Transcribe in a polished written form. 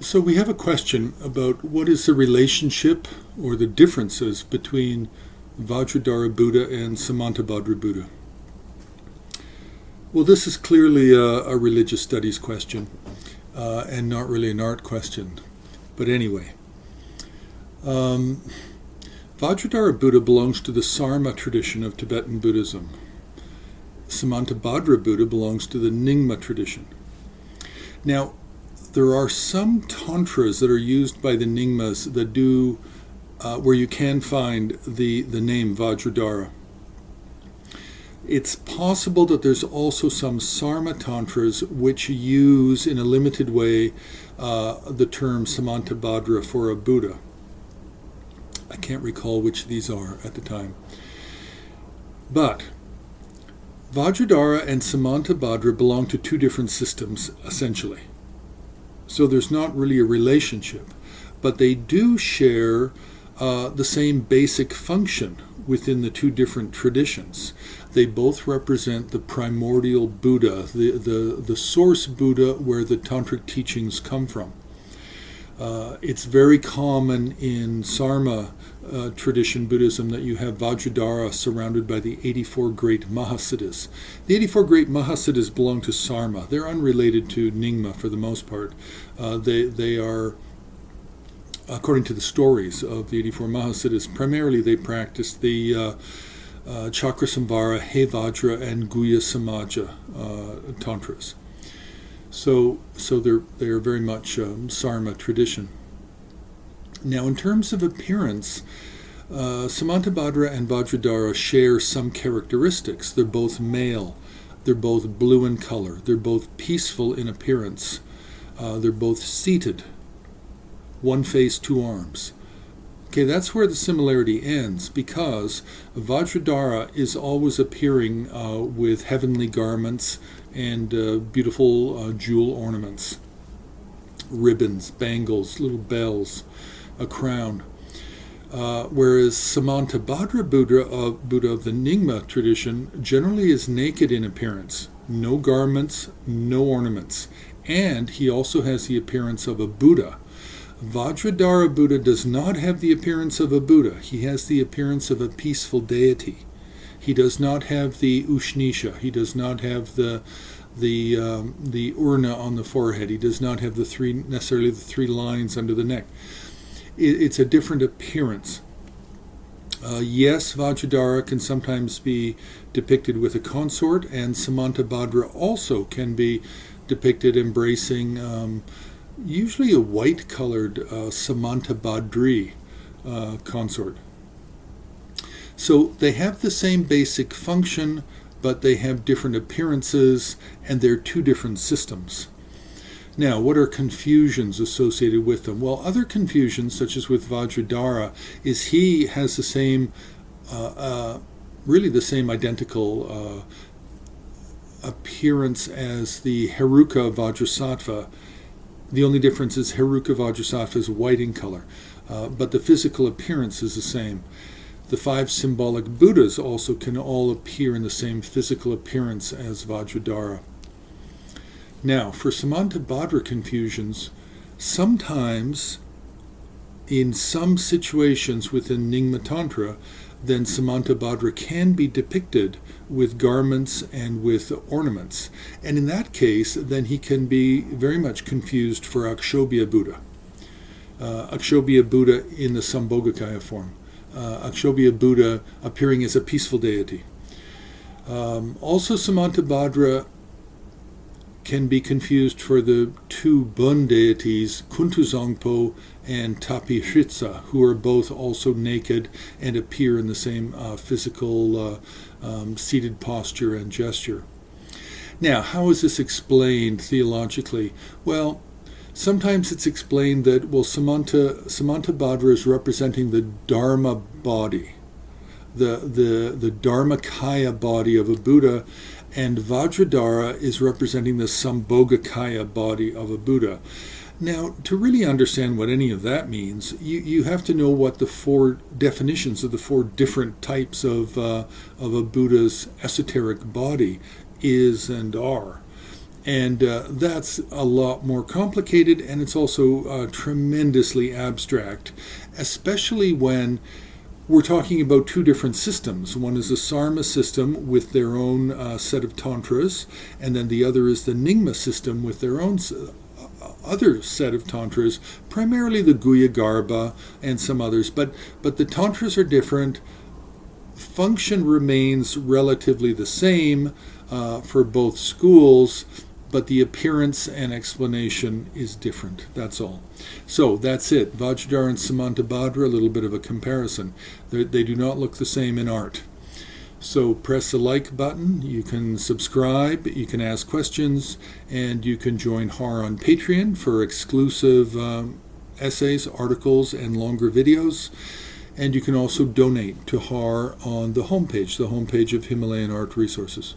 So we have a question about what is the relationship or the differences between Vajradhara Buddha and Samantabhadra Buddha. Well, this is clearly a religious studies question and not really an art question. But anyway, Vajradhara Buddha belongs to the Sarma tradition of Tibetan Buddhism. Samantabhadra Buddha belongs to the Nyingma tradition. Now, there are some tantras that are used by the Nyingmas that do, where you can find the name Vajradhara. It's possible that there's also some Sarma tantras which use in a limited way the term Samantabhadra for a Buddha. I can't recall which these are at the time. But Vajradhara and Samantabhadra belong to two different systems, essentially. So there's not really a relationship, but they do share the same basic function within the two different traditions. They both represent the primordial Buddha, the source Buddha where the tantric teachings come from. It's very common in Sarma tradition Buddhism that you have Vajradhara surrounded by the 84 great Mahasiddhas. The 84 great Mahasiddhas belong to Sarma. They're unrelated to Nyingma for the most part. They are, according to the stories of the 84 Mahasiddhas, primarily they practice the Chakra Samvara, He Vajra, and Guhya Samaja tantras. So they are very much Sarma tradition. Now, in terms of appearance, Samantabhadra and Vajradhara share some characteristics. They're both male. They're both blue in color. They're both peaceful in appearance. They're both seated. One face, two arms. Okay, that's where the similarity ends, because Vajradhara is always appearing with heavenly garments and beautiful jewel ornaments, ribbons, bangles, little bells, a crown. Whereas Samantabhadra Buddha of the Nyingma tradition generally is naked in appearance, no garments, no ornaments, and he also has the appearance of a Buddha. Vajradhara Buddha does not have the appearance of a Buddha. He has the appearance of a peaceful deity. He does not have the ushnisha. He does not have the urna on the forehead. He does not have necessarily the three lines under the neck. It's a different appearance. Yes, Vajradhara can sometimes be depicted with a consort, and Samantabhadra also can be depicted embracing usually a white-colored Samantabhadri consort. So they have the same basic function, but they have different appearances, and they're two different systems. Now, what are confusions associated with them? Well, other confusions, such as with Vajradhara, is he has the same, really the same identical appearance as the Heruka Vajrasattva. The only difference is Heruka Vajrasattva is white in color, but the physical appearance is the same. The five symbolic Buddhas also can all appear in the same physical appearance as Vajradhara. Now, for Samantabhadra confusions, sometimes in some situations within Nyingma Tantra, then Samantabhadra can be depicted with garments and with ornaments. And in that case, then he can be very much confused for Akshobhya Buddha. Akshobhya Buddha in the Sambhogakaya form. Akshobhya Buddha appearing as a peaceful deity. Also, Samantabhadra can be confused for the two Bun deities, Kuntuzongpo and Tapihritsa, who are both also naked and appear in the same physical seated posture and gesture. Now, how is this explained theologically? Well, sometimes it's explained that, Samantabhadra is representing the Dharma body, the Dharmakaya body of a Buddha, and Vajradhara is representing the Sambhogakaya body of a Buddha. Now, to really understand what any of that means, you have to know what the four definitions of the four different types of a Buddha's esoteric body is and are. And that's a lot more complicated, and it's also tremendously abstract, especially when we're talking about two different systems. One is the Sarma system with their own set of tantras, and then the other is the Nyingma system with their own other set of tantras, primarily the Guhya Garbha and some others. But the tantras are different. Function remains relatively the same for both schools, but the appearance and explanation is different. That's all. So that's it. Vajradhara and Samantabhadra, a little bit of a comparison. They do not look the same in art. So press the like button, you can subscribe, you can ask questions, and you can join HAR on Patreon for exclusive essays, articles, and longer videos. And you can also donate to HAR on the homepage of Himalayan Art Resources.